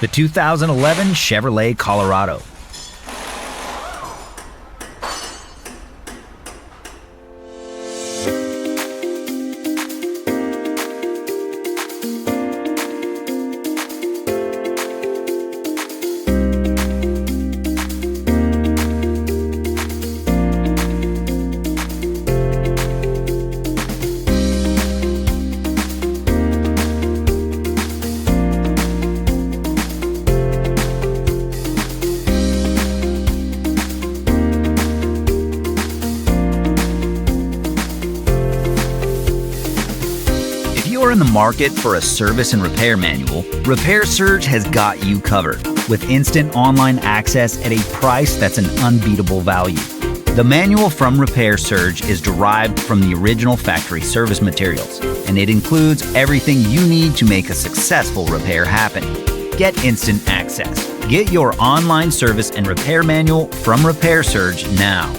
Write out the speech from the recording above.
The 2011 Chevrolet Colorado. If you are in the market for a service and repair manual, Repair Surge has got you covered with instant online access at a price that's an unbeatable value. The manual from Repair Surge is derived from the original factory service materials, and it includes everything you need to make a successful repair happen. Get instant access. Get your online service and repair manual from Repair Surge now.